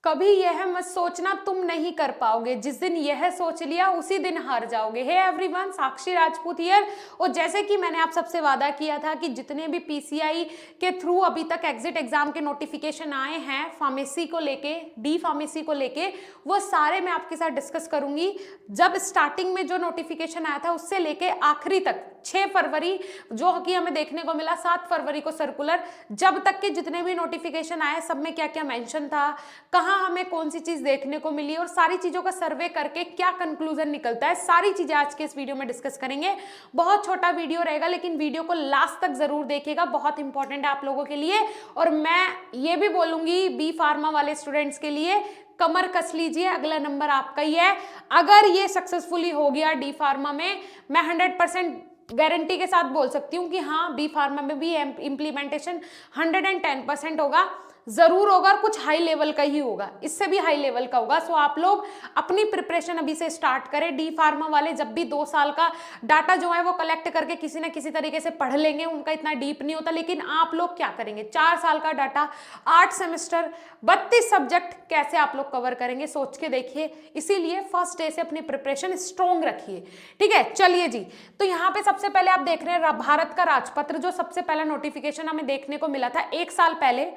कभी यह मत सोचना तुम नहीं कर पाओगे, जिस दिन यह सोच लिया उसी दिन हार जाओगे। Hey everyone, Sakshi Rajput here. और जैसे कि मैंने आप सबसे वादा किया था कि जितने भी पीसीआई के थ्रू अभी तक एग्जिट एग्जाम के नोटिफिकेशन आए हैं फार्मेसी को लेके, डी फार्मेसी को लेके, वो सारे मैं आपके साथ डिस्कस करूंगी। जब स्टार्टिंग में जो नोटिफिकेशन आया था उससे लेके आखिरी तक 6 फरवरी जो कि हमें देखने को मिला, 7 फरवरी को सर्कुलर, जब तक के जितने भी नोटिफिकेशन आए सब में क्या क्या मेंशन था, कहाँ हमें कौन सी चीज देखने को मिली, और सारी चीजों का सर्वे करके क्या कंक्लूजन निकलता है, सारी चीजें आज के इस वीडियो में डिस्कस करेंगे। बहुत छोटा वीडियो रहेगा लेकिन वीडियो को लास्ट तक जरूर देखिएगा, बहुत इंपॉर्टेंट है आप लोगों के लिए। और मैं ये भी बोलूंगी बी फार्मा वाले स्टूडेंट्स के लिए, कमर कस लीजिए, अगला नंबर आपका ही है। अगर ये सक्सेसफुली हो गया डी फार्मा में, मैं 100% गारंटी के साथ बोल सकती हूँ कि हाँ बी फार्मा में भी इम्प्लीमेंटेशन 110% होगा, जरूर होगा, और कुछ हाई लेवल का ही होगा, इससे भी हाई लेवल का होगा। सो आप लोग अपनी प्रिपरेशन अभी से स्टार्ट करें। डी फार्मा वाले जब भी 2 साल का डाटा जो है वो कलेक्ट करके किसी ना किसी तरीके से पढ़ लेंगे, उनका इतना डीप नहीं होता, लेकिन आप लोग क्या करेंगे, 4 साल का डाटा, 8 सेमेस्टर, 32 सब्जेक्ट कैसे आप लोग कवर करेंगे, सोच के देखिए। इसीलिए फर्स्ट डे से अपनी प्रिपरेशन स्ट्रॉन्ग रखिए, ठीक है। चलिए जी, तो यहाँ पे सबसे पहले आप देख रहे हैं भारत का राजपत्र, जो सबसे पहला नोटिफिकेशन हमें देखने को मिला था 1 साल पहले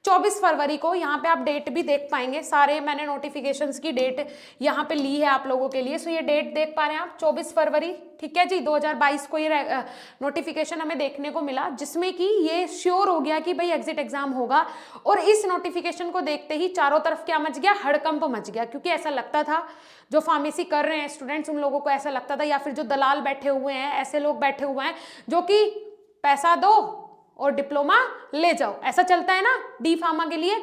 24 फरवरी को। यहाँ पे आप डेट भी देख पाएंगे, सारे मैंने नोटिफिकेशंस की डेट यहाँ पे ली है आप लोगों के लिए। सो ये डेट देख पा रहे हैं आप, 24 फरवरी, ठीक है जी, 2022 को ये नोटिफिकेशन हमें देखने को मिला, जिसमें कि ये श्योर हो गया कि भाई एग्जिट एग्जाम होगा। और इस नोटिफिकेशन को देखते ही चारों तरफ क्या मच गया, हड़कंप मच गया, क्योंकि ऐसा लगता था जो फार्मेसी कर रहे हैं स्टूडेंट्स, उन लोगों को ऐसा लगता था, या फिर जो दलाल बैठे हुए हैं, ऐसे लोग बैठे हुए हैं जो कि पैसा दो और डिप्लोमा ले जाओ, ऐसा चलता है ना डी फार्मा के लिए,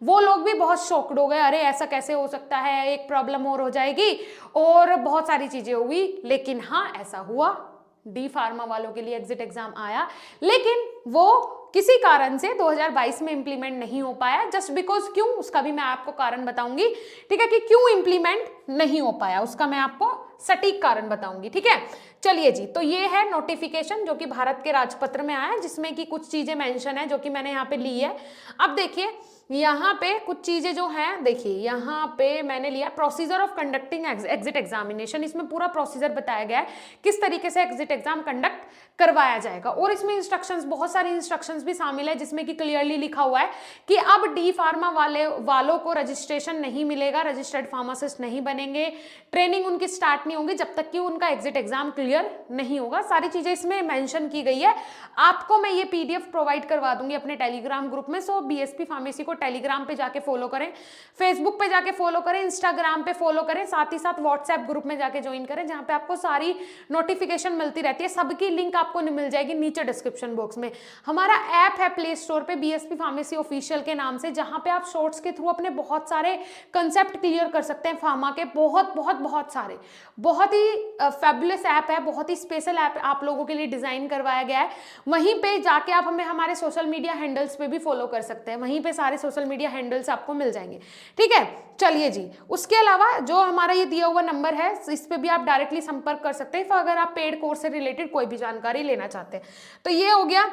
वो लोग भी बहुत शॉक्ड हो गए, अरे ऐसा कैसे हो सकता है, एक प्रॉब्लम और हो जाएगी, और बहुत सारी चीजें हुई। लेकिन हाँ ऐसा हुआ, डी फार्मा वालों के लिए एग्जिट एग्जाम आया, लेकिन वो किसी कारण से 2022 में इंप्लीमेंट नहीं हो पाया। जस्ट बिकॉज क्यों, उसका भी मैं आपको कारण बताऊंगी, ठीक है, कि क्यों इंप्लीमेंट नहीं हो पाया, उसका मैं आपको सटीक कारण बताऊंगी, ठीक है। चलिए जी, तो ये है नोटिफिकेशन जो कि भारत के राजपत्र में आया है, जिसमें कि कुछ चीजें मेंशन है जो कि मैंने यहाँ पे ली है। अब देखिए यहाँ पे कुछ चीजें जो हैं, देखिए यहाँ पे मैंने लिया procedure of conducting exit examination. इसमें पूरा प्रोसीजर बताया गया है किस तरीके से एग्जिट एग्जाम कंडक्ट करवाया जाएगा, और इसमें इंस्ट्रक्शंस, बहुत सारी इंस्ट्रक्शंस भी शामिल है, जिसमें कि क्लियरली लिखा हुआ है कि अब डी फार्मा वालों को रजिस्ट्रेशन नहीं मिलेगा, रजिस्टर्ड फार्मासिस्ट नहीं बनेंगे, ट्रेनिंग उनकी स्टार्ट नहीं होगी जब तक कि उनका एग्जिट एग्जाम क्लियर नहीं होगा। सारी चीजें इसमें मेंशन की गई है। आपको मैं ये पीडीएफ प्रोवाइड करवा दूंगी अपने टेलीग्राम ग्रुप में। सो बीएसपी फार्मेसी को टेलीग्राम पे जाके फॉलो करें, फेसबुक पे जाके फॉलो करें, इंस्टाग्राम पे फॉलो करें, साथ ही साथ व्हाट्सएप ग्रुप में जाके ज्वाइन करें, जहां पे आपको सारी नोटिफिकेशन मिलती रहती है। सबकी लिंक आपको मिल जाएगी नीचे डिस्क्रिप्शन बॉक्स में। हमारा ऐप है प्ले स्टोर पे बीएसपी फार्मेसी ऑफिशियल के नाम से, जहां पे आप शॉर्ट्स के थ्रू अपने बहुत सारे कंसेप्ट क्लियर कर सकते हैं फार्मा के, बहुत सारे, बहुत ही फैबुलस ऐप है, बहुत ही स्पेशल ऐप आप लोगों के लिए डिजाइन करवाया गया है। वहीं पे जाके आप हमें हमारे सोशल मीडिया हैंडल्स पे भी फॉलो कर सकते हैं, वहीं पे सारे सोशल मीडिया हैंडल्स आपको मिल जाएंगे, ठीक है। चलिए जी, उसके अलावा जो हमारा ये दिया हुआ नंबर है, इस पे भी आप डायरेक्टली संपर्क कर सकते हैं अगर आप पेड कोर्स से रिलेटेड कोई भी जानकारी लेना चाहते हैं। तो ये हो गया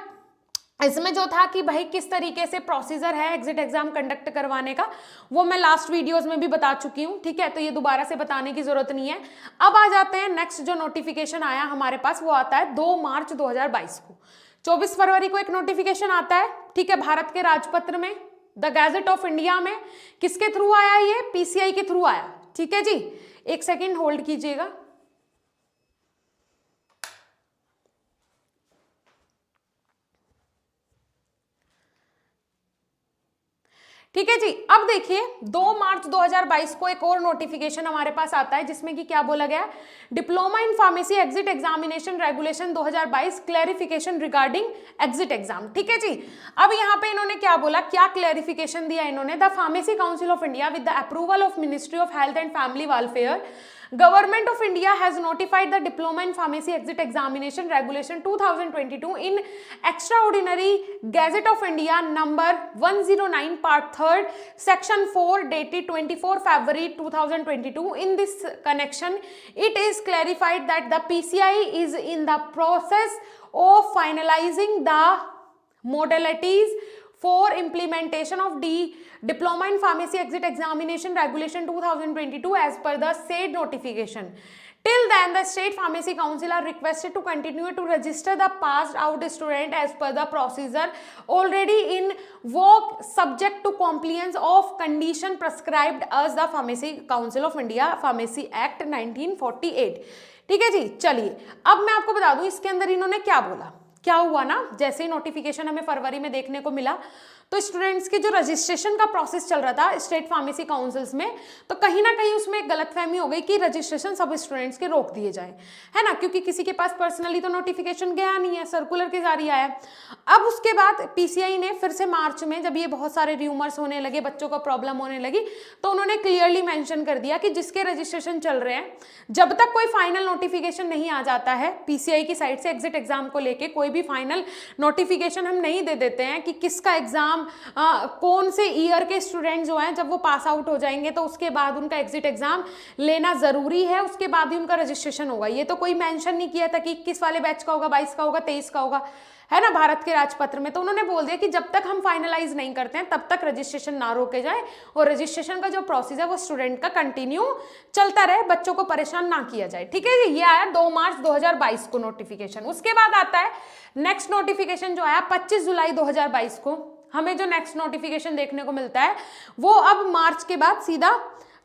इसमें जो था कि भाई किस तरीके से प्रोसीजर है एग्जिट एग्जाम कंडक्ट करवाने का, वो मैं लास्ट वीडियोस में भी बता चुकी हूँ, ठीक है, तो ये दोबारा से बताने की जरूरत नहीं है। अब आ जाते हैं नेक्स्ट जो नोटिफिकेशन आया हमारे पास, वो आता है 2 मार्च 2022 को। 24 फरवरी को एक नोटिफिकेशन आता है, ठीक है, भारत के राजपत्र में, द गैजेट ऑफ इंडिया में। किसके थ्रू आया, ये पीसीआई के थ्रू आया, ठीक है जी। एक सेकेंड होल्ड कीजिएगा। ठीक है जी, अब देखिए 2 मार्च 2022 को एक और नोटिफिकेशन हमारे पास आता है, जिसमें कि क्या बोला गया, diploma in pharmacy exit examination regulation 2022 clarification regarding exit exam, ठीक है जी। अब यहाँ पे इन्होंने क्या बोला, क्या क्लैरिफिकेशन दिया इन्होंने, the pharmacy council of India with the approval of ministry of health and family welfare, Government of India has notified the Diploma in Pharmacy Exit Examination Regulation 2022 in Extraordinary Gazette of India number 109 part 3rd section 4 dated 24 February 2022. In this connection, it is clarified that the PCI is in the process of finalizing the modalities for implementation of Diploma in Pharmacy Exit Examination Regulation 2022 as per the said notification. Till then, the State Pharmacy Council are requested to continue to register the passed out student as per the procedure already in vogue, subject to compliance of condition prescribed as the Pharmacy Council of India Pharmacy Act 1948. ठीक है जी, चलिए अब मैं आपको बता दूं इसके अंदर इन्होंने क्या बोला। क्या हुआ ना, जैसे ही नोटिफिकेशन हमें फरवरी में देखने को मिला तो स्टूडेंट्स के जो रजिस्ट्रेशन का प्रोसेस चल रहा था स्टेट फार्मेसी काउंसिल्स में, तो कहीं ना कहीं उसमें एक गलतफहमी हो गई कि रजिस्ट्रेशन सब स्टूडेंट्स के रोक दिए जाए, है ना, क्योंकि किसी के पास पर्सनली तो नोटिफिकेशन गया नहीं है, सर्कुलर के जारी आया। अब उसके बाद पीसीआई ने फिर से मार्च में जब ये बहुत सारे र्यूमर्स होने लगे, बच्चों को प्रॉब्लम होने लगी, तो उन्होंने क्लियरली मेंशन कर दिया कि जिसके रजिस्ट्रेशन चल रहे हैं, जब तक कोई फाइनल नोटिफिकेशन नहीं आ जाता है पीसीआई की साइड से एग्जिट एग्जाम को लेके, कोई भी फाइनल नोटिफिकेशन हम नहीं दे देते हैं कि किसका एग्जाम कौन से ईयर के स्टूडेंट जो हैं जब वो पास आउट हो जाएंगे तो उसके बाद उनका एग्जिट एग्जाम लेना जरूरी है, उसके बाद ही उनका रजिस्ट्रेशन होगा। ये तो कोई मेंशन नहीं किया था कि 21 वाले बैच का होगा, 22 का होगा, 23 का होगा, है ना, भारत के राजपत्र में। तो उन्होंने बोल दिया कि जब तक हम फाइनलाइज नहीं करते हैं तब तक रजिस्ट्रेशन ना रोके जाए और रजिस्ट्रेशन का जो प्रोसेस है वो स्टूडेंट का कंटिन्यू चलता रहे, बच्चों को परेशान ना किया जाए। ठीक है जी, ये आया 2 मार्च 2022 को नोटिफिकेशन। उसके बाद आता है नेक्स्ट नोटिफिकेशन जो आया 25 जुलाई 2022 को। हमें जो नेक्स्ट नोटिफिकेशन देखने को मिलता है वो अब मार्च के बाद सीधा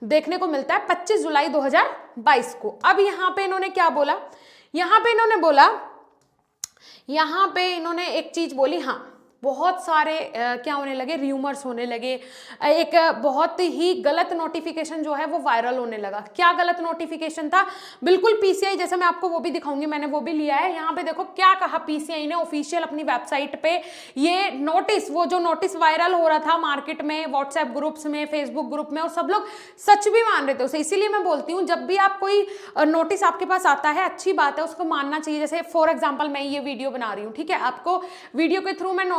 देखने को मिलता है 25 जुलाई 2022 को। अब यहाँ पे इन्होंने क्या बोला, यहाँ पे इन्होंने एक चीज बोली, हाँ बहुत सारे क्या होने लगे, र्यूमर्स होने लगे, एक बहुत ही गलत नोटिफिकेशन जो है वो वायरल होने लगा। क्या गलत नोटिफिकेशन था, बिल्कुल पीसीआई जैसे मैं आपको वो भी दिखाऊंगी, मैंने वो भी लिया है। यहाँ पे देखो क्या कहा पीसीआई ने ऑफिशियल अपनी वेबसाइट पे, ये नोटिस, वो जो नोटिस वायरल हो रहा था मार्केट में, व्हाट्सएप ग्रुप्स में, फेसबुक ग्रुप में, और सब लोग सच भी मान रहे थे उसे। इसीलिए मैं बोलती हूँ जब भी आप कोई नोटिस आपके पास आता है, अच्छी बात है, उसको मानना चाहिए। जैसे फॉर एग्जाम्पल मैं ये वीडियो बना रही हूँ, ठीक है, आपको वीडियो के थ्रू मैं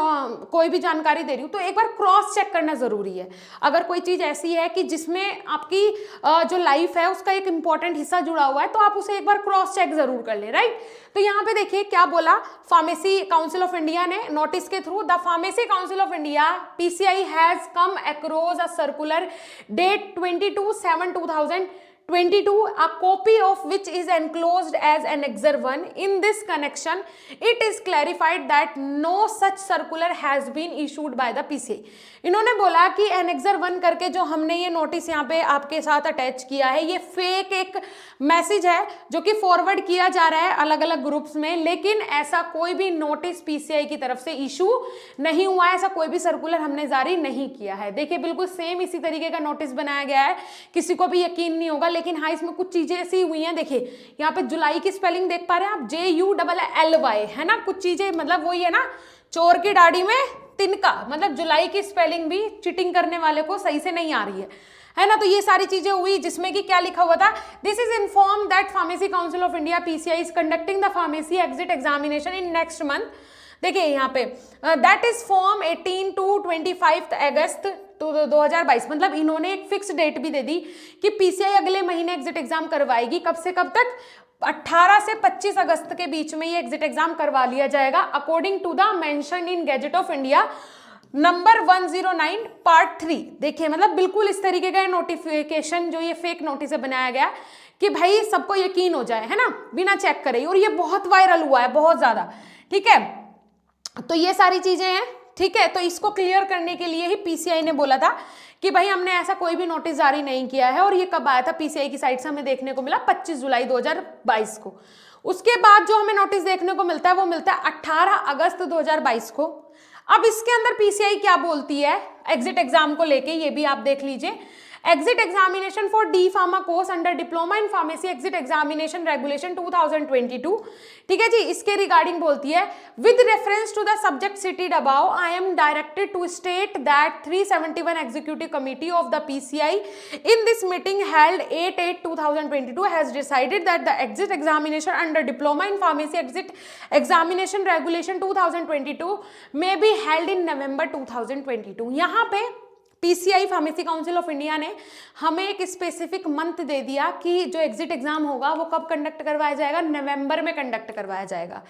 कोई भी जानकारी दे रही हूं तो एक बार क्रॉस चेक करना जरूरी है। अगर कोई चीज ऐसी है कि जिसमें आपकी जो लाइफ है उसका एक इंपॉर्टेंट हिस्सा जुड़ा हुआ है तो आप उसे एक बार क्रॉस चेक जरूर कर ले, राइट। तो यहाँ पे देखिए क्या बोला फार्मेसी काउंसिल ऑफ इंडिया ने नोटिस के through, the pharmacy council of India PCI has come across a circular debt 22/7/2022, a copy of which is enclosed as Annexure 1. In this connection, it is clarified that no such circular has been issued by the PCI. इन्होंने बोला कि Annexure 1 करके जो हमने ये notice यहाँ पे आपके साथ अटैच किया है, ये फेक एक मैसेज है जो कि फॉरवर्ड किया जा रहा है अलग अलग ग्रुप्स में, लेकिन ऐसा कोई भी नोटिस पीसीआई की तरफ से इशू नहीं हुआ है, ऐसा कोई भी सर्कुलर हमने जारी नहीं किया है। देखिए बिल्कुल सेम इसी तरीके का नोटिस बनाया गया है, किसी को भी यकीन नहीं होगा, लेकिन हाँ इसमें कुछ चीजें ऐसी हुई हैं। देखिए यहाँ पे जुलाई की स्पेलिंग देख पा रहे हैं आप, JULLY, है ना, कुछ चीजें मतलब वही है ना, चोर की दाढ़ी में तिनका, मतलब जुलाई की स्पेलिंग भी चीटिंग करने वाले को सही से नहीं आ रही है ना। तो ये सारी चीजें हुई जिसमें कि क्या लिखा हुआ था, this is inform that pharmacy council of India PCI is conducting the pharmacy exit examination in next month. देखिए यहाँ पे दैट इज फॉर्म 18 to 25 अगस्त 2022, मतलब इन्होंने एक फिक्स डेट भी दे दी कि पीसीआई अगले महीने एग्जिट एग्जाम करवाएगी। कब से कब तक, 18 से 25 अगस्त के बीच में ये एग्जिट एग्जाम करवा लिया जाएगा, according to the mention in gazette of India number 109 part 3। देखिए मतलब बिल्कुल इस तरीके का नोटिफिकेशन जो ये फेक नोटिस है बनाया गया कि भाई सबको यकीन हो जाए, है ना, बिना चेक करे, और ये बहुत वायरल हुआ है, बहुत ज्यादा। ठीक है, तो ये सारी चीजें हैं, ठीक है। तो इसको क्लियर करने के लिए ही पीसीआई ने बोला था कि भाई हमने ऐसा कोई भी नोटिस जारी नहीं किया है, और ये कब आया था पीसीआई की साइड से हमें देखने को मिला 25 जुलाई 2022 को। उसके बाद जो हमें नोटिस देखने को मिलता है वो मिलता है 18 अगस्त 2022 को। अब इसके अंदर पीसीआई क्या बोलती है एग्जिट एग्जाम को लेके, ये भी आप देख लीजिए। Exit examination for D pharma course under diploma in pharmacy exit examination regulation 2022, ठीक है जी, इसके रिगार्डिंग बोलती है, with reference to the subject cited above I am directed to state that 371 executive committee of the PCI in this meeting held 8/8/2022 has decided that the exit examination under diploma in pharmacy exit examination regulation 2022 may be held in November 2022। यहाँ पे PCI pharmacy council of India ने हमें एक specific month दे दिया कि जो exit exam होगा वो कब कंडक्ट करवाया जाएगा, नवंबर में कंडक्ट करवाया जाएगा।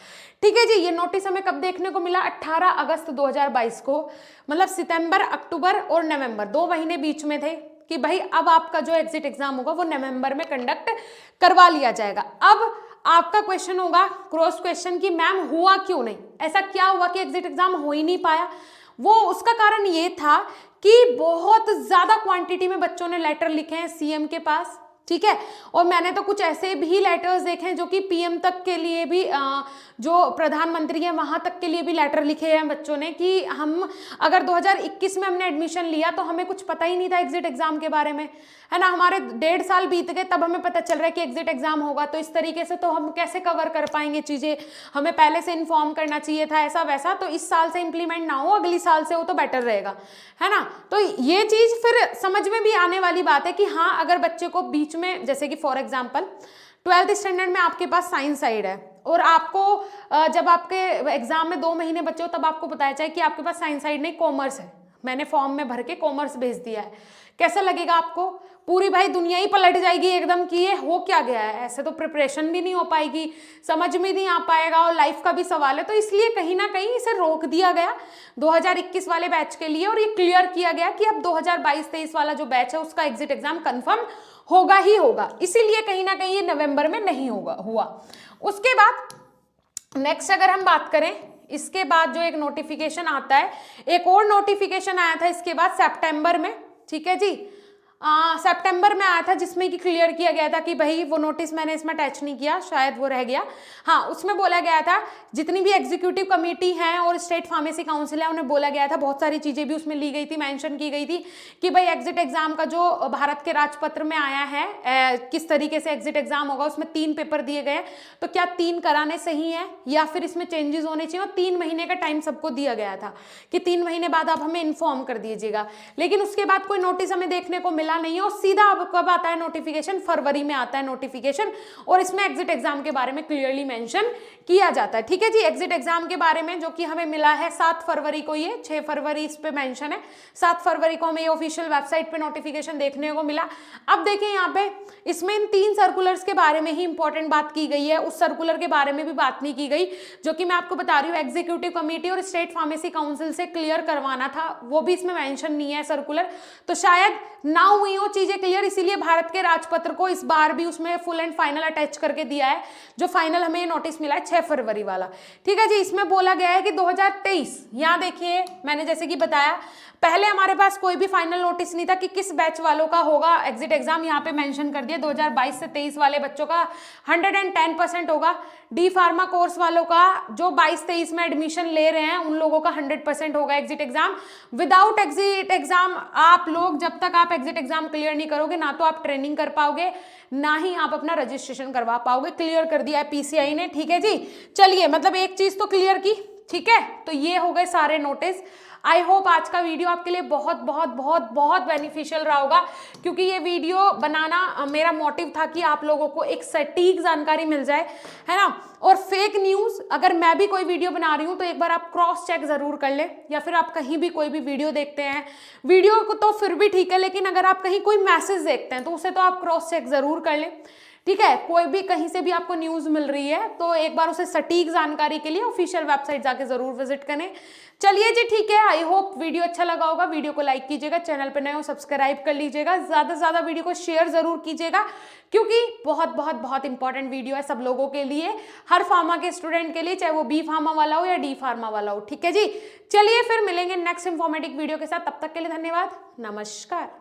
ठीक है जी, ये नोटिस हमें कब देखने को मिला, 18 अगस्त 2022 को, मतलब सितंबर, अक्टूबर और नवंबर 2 महीने बीच में थे कि भाई अब आपका जो एग्जिट एग्जाम होगा वो नवंबर में कंडक्ट करवा लिया जाएगा। अब आपका क्वेश्चन होगा क्रॉस क्वेश्चन कि मैम हुआ क्यों नहीं, ऐसा क्या हुआ कि एग्जिट एग्जाम हो ही नहीं पाया। वो उसका कारण ये था कि बहुत ज्यादा क्वांटिटी में बच्चों ने लेटर लिखे हैं सीएम के पास, ठीक है, और मैंने तो कुछ ऐसे भी लेटर्स देखे हैं जो कि पीएम तक के लिए भी, जो प्रधानमंत्री है वहां तक के लिए भी लेटर लिखे हैं बच्चों ने कि हम अगर 2021 में हमने एडमिशन लिया तो हमें कुछ पता ही नहीं था एग्जिट एग्जाम के बारे में, है ना, हमारे 1.5 साल बीत गए तब हमें पता चल रहा है कि एग्जिट एग्जाम होगा, तो इस तरीके से तो हम कैसे कवर कर पाएंगे चीजें, हमें पहले से इन्फॉर्म करना चाहिए था, ऐसा वैसा। तो इस साल से इंप्लीमेंट ना हो, अगली साल से हो तो बेटर रहेगा, है ना। तो ये चीज फिर समझ में भी आने वाली बात है कि हाँ, अगर बच्चे को बीच में, जैसे कि फॉर एग्जाम्पल 12th स्टैंडर्ड में आपके पास साइंस साइड है और आपको जब आपके एग्जाम में 2 महीने बचे हो तब आपको बताया जाए कि आपके पास साइंस साइड नहीं कॉमर्स है, मैंने फॉर्म में भर के कॉमर्स भेज दिया है, कैसा लगेगा आपको? पूरी भाई दुनिया ही पलट जाएगी एकदम कि ये हो क्या गया है, ऐसे तो प्रिपरेशन भी नहीं हो पाएगी, समझ में नहीं आ पाएगा और लाइफ का भी सवाल है। तो इसलिए कहीं ना कहीं इसे रोक दिया गया 2021 वाले बैच के लिए और ये क्लियर किया गया कि अब 2022-23 वाला जो बैच है उसका एग्जिट एग्जाम कंफर्म होगा ही होगा, इसीलिए कहीं ना कहीं ये नवंबर में नहीं हुआ। उसके बाद नेक्स्ट अगर हम बात करें, इसके बाद जो एक नोटिफिकेशन आता है, एक और नोटिफिकेशन आया था इसके बाद सितंबर में, ठीक है जी, सितंबर में आया था जिसमें कि क्लियर किया गया था कि भाई वो नोटिस मैंने इसमें अटैच नहीं किया, शायद वो रह गया, हाँ, उसमें बोला गया था जितनी भी एग्जीक्यूटिव कमेटी है और स्टेट फार्मेसी काउंसिल है उन्हें बोला गया था, बहुत सारी चीजें भी उसमें ली गई थी, मेंशन की गई थी कि भाई एग्जिट एग्जाम का जो भारत के राजपत्र में आया है किस तरीके से एग्जिट एग्जाम होगा, उसमें 3 पेपर दिए गए, तो क्या 3 कराने सही है या फिर इसमें चेंजेस होने चाहिए, और 3 महीने का टाइम सबको दिया गया था कि 3 महीने बाद आप हमें इन्फॉर्म कर दीजिएगा। लेकिन उसके बाद कोई नोटिस हमें देखने को मिला नहीं है और सीधा अब कब आता है नोटिफिकेशन, फरवरी में आता है नोटिफिकेशन और इसमें एग्जिट एग्जाम के बारे में क्लियरली मेंशन किया जाता है। ठीक है जी, एग्जिट एग्जाम के बारे में जो कि हमें मिला है 7 फरवरी को, ये 6 फरवरी इस पे मेंशन है, 7 फरवरी को हमें ये ऑफिशियल वेबसाइट पे नोटिफिकेशन देखने को मिला। अब देखिए यहाँ पे इसमें इन 3 सर्कुलर्स के बारे में ही इंपॉर्टेंट बात की गई है, उस सर्कुलर के बारे में भी बात नहीं की गई जो कि मैं आपको बता रही हूँ एग्जीक्यूटिव कमेटी और स्टेट फार्मेसी काउंसिल से क्लियर करवाना था, वो भी इसमें मेंशन नहीं है सर्कुलर, तो शायद ना हुई हो चीजें क्लियर, इसीलिए भारत के राजपत्र को इस बार भी उसमें फुल एंड फाइनल अटैच करके दिया है, जो फाइनल हमें नोटिस मिला है 6 फरवरी वाला। ठीक है जी, इसमें बोला गया है कि 2023, यहाँ देखिए मैंने जैसे कि बताया पहले हमारे पास कोई भी फाइनल नोटिस नहीं था कि किस बैच वालों का होगा एग्जिट एग्जाम, यहाँ पे मेंशन कर दिया 2022 से 23 वाले बच्चों का 110% होगा, डी फार्मा कोर्स वालों का जो 22-23 में एडमिशन ले रहे हैं उन लोगों का 100% होगा exit exam. Without exit exam आप लोग जब तक आप एग्जिट एग्जाम क्लियर नहीं करोगे ना तो आप ट्रेनिंग कर पाओगे ना ही आप अपना रजिस्ट्रेशन करवा पाओगे, क्लियर कर दिया है पीसीआई ने। ठीक है जी, चलिए मतलब एक चीज तो क्लियर की, ठीक है, तो ये हो गए सारे नोटिस। आई होप आज का वीडियो आपके लिए बहुत बहुत बहुत बहुत बेनिफिशियल रहा होगा, क्योंकि ये वीडियो बनाना मेरा मोटिव था कि आप लोगों को एक सटीक जानकारी मिल जाए, है ना। और फेक न्यूज़ अगर मैं भी कोई वीडियो बना रही हूँ तो एक बार आप क्रॉस चेक जरूर कर ले, या फिर आप कहीं भी कोई भी वीडियो देखते हैं, वीडियो को तो फिर भी ठीक है, लेकिन अगर आप कहीं कोई मैसेज देखते हैं तो उसे तो आप क्रॉस चेक जरूर कर ले। ठीक है, कोई भी कहीं से भी आपको न्यूज़ मिल रही है तो एक बार उसे सटीक जानकारी के लिए ऑफिशियल वेबसाइट जाके जरूर विजिट करें। चलिए जी ठीक है, आई होप वीडियो अच्छा लगा होगा, वीडियो को लाइक कीजिएगा, चैनल पर नए हो सब्सक्राइब कर लीजिएगा, ज़्यादा से ज़्यादा वीडियो को शेयर जरूर कीजिएगा क्योंकि बहुत बहुत बहुत इंपॉर्टेंट वीडियो है सब लोगों के लिए, हर फार्मा के स्टूडेंट के लिए, चाहे वो बी फार्मा वाला हो या डी फार्मा वाला हो। ठीक है जी, चलिए फिर मिलेंगे नेक्स्ट इंफॉर्मेटिव वीडियो के साथ, तब तक के लिए धन्यवाद, नमस्कार।